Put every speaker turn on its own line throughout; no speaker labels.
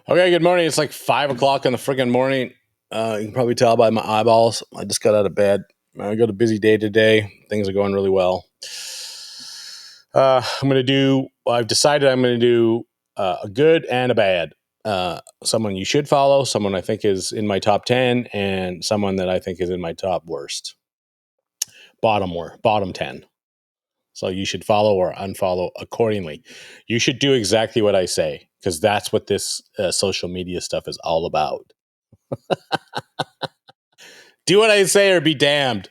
Okay, good morning. It's like 5 o'clock in the friggin' morning. You can probably tell by my eyeballs. I just got out of bed. I got a busy day today. Things are going really well. I've decided I'm going to do a good and a bad. Someone you should follow, someone I think is in my top 10, and someone that I think is in my top worst. Bottom 10. So you should follow or unfollow accordingly. You should do exactly what I say because that's what this social media stuff is all about. Do what I say or be damned.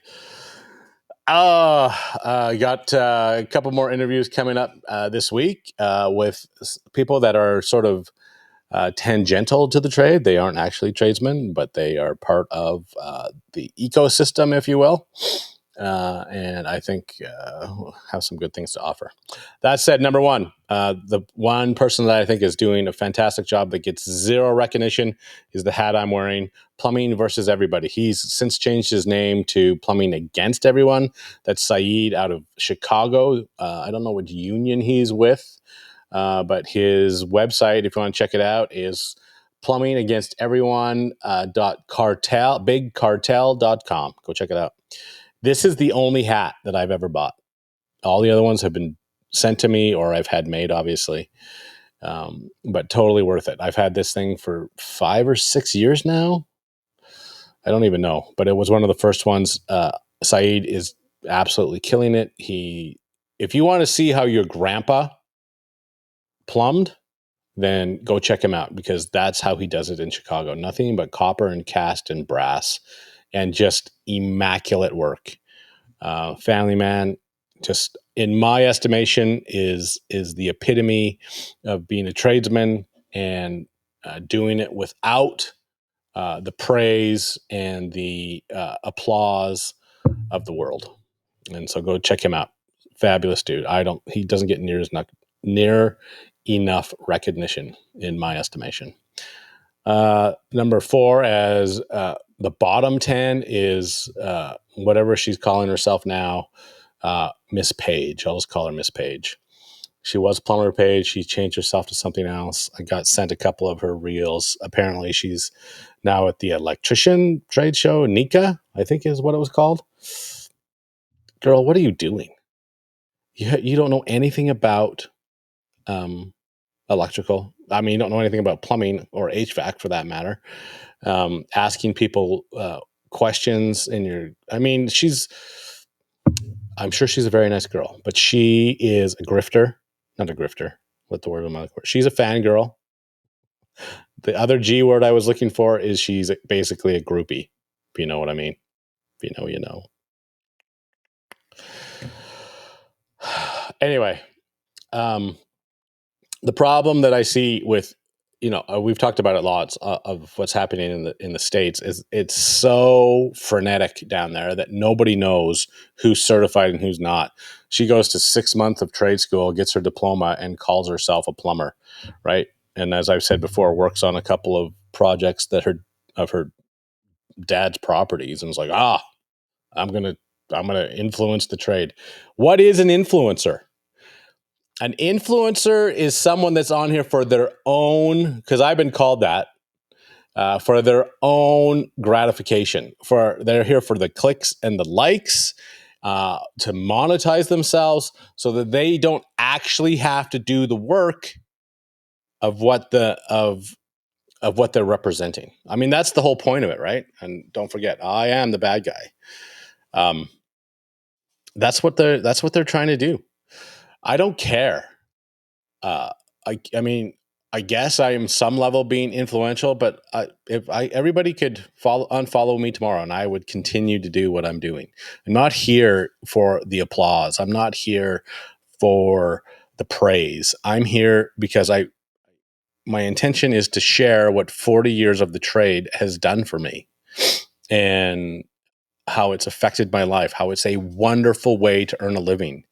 Got a couple more interviews coming up this week with people that are sort of tangential to the trade. They aren't actually tradesmen, but they are part of the ecosystem, if you will. And I think have some good things to offer. That said, number one, the one person that I think is doing a fantastic job that gets zero recognition is the hat I'm wearing. Plumbing versus everybody. He's since changed his name to Plumbing Against Everyone. That's Saeed out of Chicago. I don't know what union he's with, but his website, if you want to check it out, is plumbingagainsteveryone.bigcartel.com. Go check it out. This is the only hat that I've ever bought. All the other ones have been sent to me or I've had made, obviously. But totally worth it. I've had this thing for 5 or 6 years now. I don't even know, but it was one of the first ones. Saeed is absolutely killing it. If you want to see how your grandpa plumbed, then go check him out because that's how he does it in Chicago. Nothing but copper and cast and brass and just immaculate work. Family man, just in my estimation, is the epitome of being a tradesman and doing it without the praise and the applause of the world. And so go check him out. Fabulous dude. He doesn't get near enough recognition in my estimation. Number 4 as the bottom 10 is whatever she's calling herself now, Miss Paige. I'll just call her Miss Paige. She was Plumber Paige. She changed herself to something else. I got sent a couple of her reels. Apparently, she's now at the electrician trade show, NICA, I think is what it was called. Girl, what are you doing? You don't know anything about electrical. I mean, you don't know anything about plumbing or HVAC for that matter. Asking people questions I'm sure she's a very nice girl, but she is a grifter, not a grifter. What the word am I looking for? She's a fangirl. The other G word I was looking for is she's basically a groupie, if you know what I mean. If you know, you know. Anyway, the problem that I see with, we've talked about it lots of what's happening in the States is it's so frenetic down there that nobody knows who's certified and who's not. She goes to 6 months of trade school, gets her diploma, and calls herself a plumber, right? And as I've said before, works on a couple of projects of her dad's properties, and was like, I'm gonna influence the trade. What is an influencer? An influencer is someone that's on here for their own, because I've been called that, for their own gratification. They're here for the clicks and the likes, to monetize themselves, so that they don't actually have to do the work of what they're representing. I mean, that's the whole point of it, right? And don't forget, I am the bad guy. That's what they're trying to do. I don't care. I mean, I guess I am some level being influential, but if everybody could unfollow me tomorrow, and I would continue to do what I'm doing. I'm not here for the applause. I'm not here for the praise. I'm here because my intention is to share what 40 years of the trade has done for me, and how it's affected my life, how it's a wonderful way to earn a living,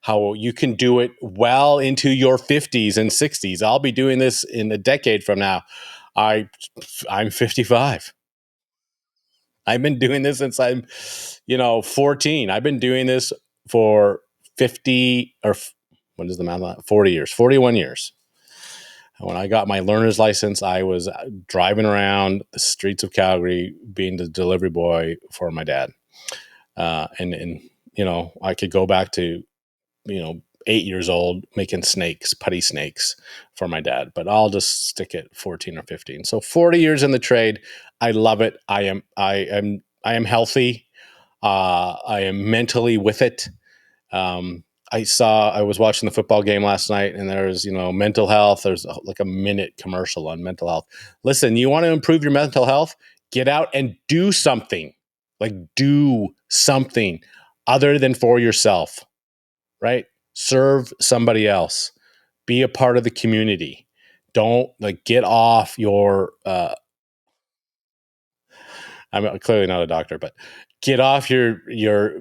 how you can do it well into your 50s and 60s. I'll be doing this in a decade from now. I'm 55. I've been doing this since I'm, 14. I've been doing this for 50 or what is the math? 40 years, 41 years. When I got my learner's license, I was driving around the streets of Calgary being the delivery boy for my dad. And I could go back to, 8 years old making putty snakes for my dad, but I'll just stick at 14 or 15. So 40 years in the trade. I love it. I am healthy. I am mentally with it. I was watching the football game last night, and there's, mental health. There's like a minute commercial on mental health. Listen, you want to improve your mental health? Get out and do something. Like, do something other than for yourself, right? Serve somebody else. Be a part of the community. Don't get off your, I'm clearly not a doctor, but get off your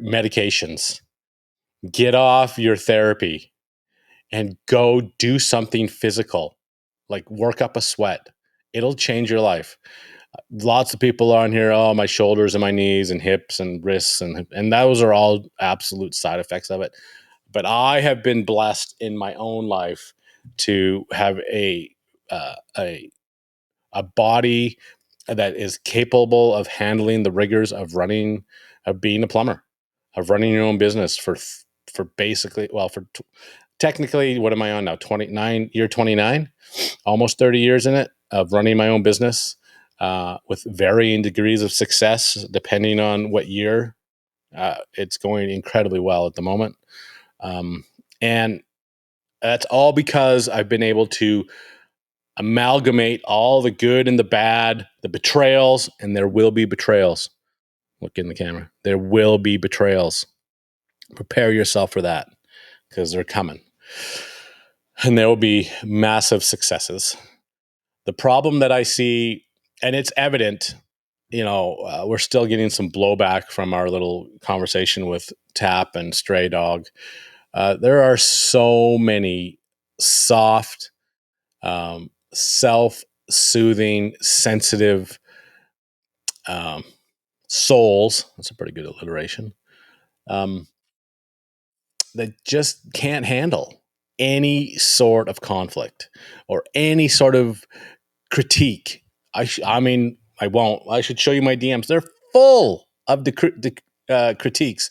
medications. Get off your therapy and go do something physical, like work up a sweat. It'll change your life. Lots of people on here, oh, my shoulders and my knees and hips and wrists, and those are all absolute side effects of it. But I have been blessed in my own life to have a body that is capable of handling the rigors of being a plumber, of running your own business for basically, well, technically, what am I on now? 29, almost 30 years in it of running my own business, with varying degrees of success depending on what year. It's going incredibly well at the moment. And that's all because I've been able to amalgamate all the good and the bad, the betrayals, and there will be betrayals. Look in the camera. There will be betrayals. Prepare yourself for that, because they're coming. And there will be massive successes. The problem that I see, and it's evident, we're still getting some blowback from our little conversation with Tap and Stray Dog. There are so many soft, self-soothing, sensitive souls. That's a pretty good alliteration. That just can't handle any sort of conflict or any sort of critique. I mean, I won't. I should show you my DMs. They're full of the critiques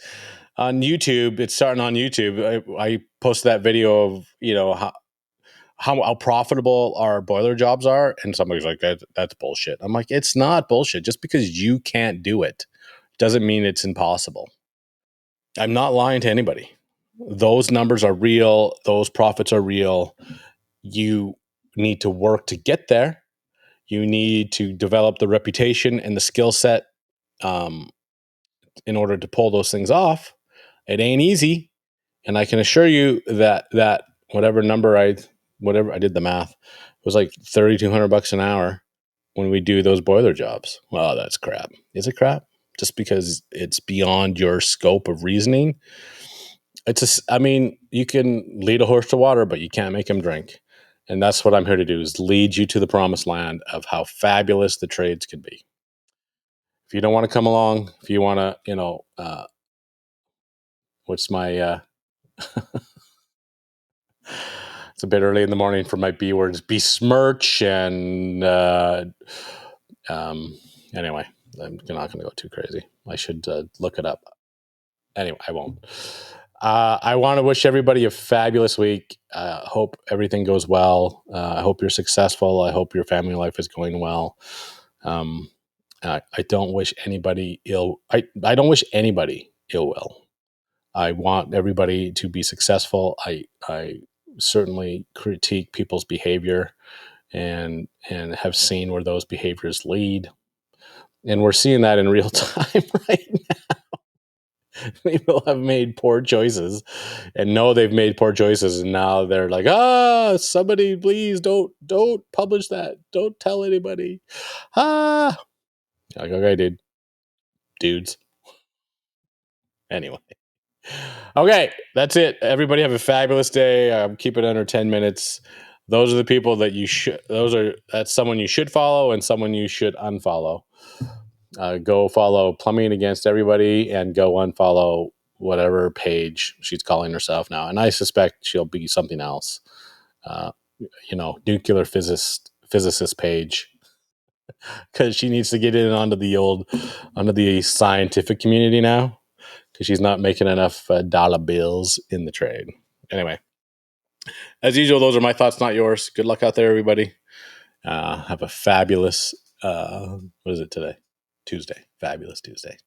on YouTube. It's starting on YouTube. I posted that video of how profitable our boiler jobs are, and somebody's like, that's bullshit. I'm like, it's not bullshit. Just because you can't do it doesn't mean it's impossible. I'm not lying to anybody. Those numbers are real. Those profits are real. You need to work to get there. You need to develop the reputation and the skill set in order to pull those things off. It ain't easy. And I can assure you that whatever I did the math, it was like $3,200 an hour when we do those boiler jobs. Well, that's crap. Is it crap? Just because it's beyond your scope of reasoning? You can lead a horse to water, but you can't make him drink. And that's what I'm here to do, is lead you to the promised land of how fabulous the trades can be. If you don't want to come along, if you want to, what's my, it's a bit early in the morning for my B words, besmirch. And anyway, I'm not going to go too crazy. I should look it up. Anyway, I won't. I want to wish everybody a fabulous week. Hope everything goes well. I hope you're successful. I hope your family life is going well. I don't wish anybody ill. I don't wish anybody ill will. I want everybody to be successful. I certainly critique people's behavior and have seen where those behaviors lead. And we're seeing that in real time right now. People have made poor choices and know they've made poor choices, and now they're like, somebody please don't publish that. Don't tell anybody. Like, okay, dudes. Anyway. Okay, that's it. Everybody have a fabulous day. Keep it under 10 minutes. Those are the people that that's someone you should follow and someone you should unfollow. Go follow Plumbing Against Everybody and go unfollow whatever Paige she's calling herself now. And I suspect she'll be something else. nuclear physicist Paige, because she needs to get in onto the scientific community now, because she's not making enough dollar bills in the trade. Anyway, as usual, those are my thoughts, not yours. Good luck out there, everybody. Have a fabulous, what is it today? Tuesday. Fabulous Tuesday.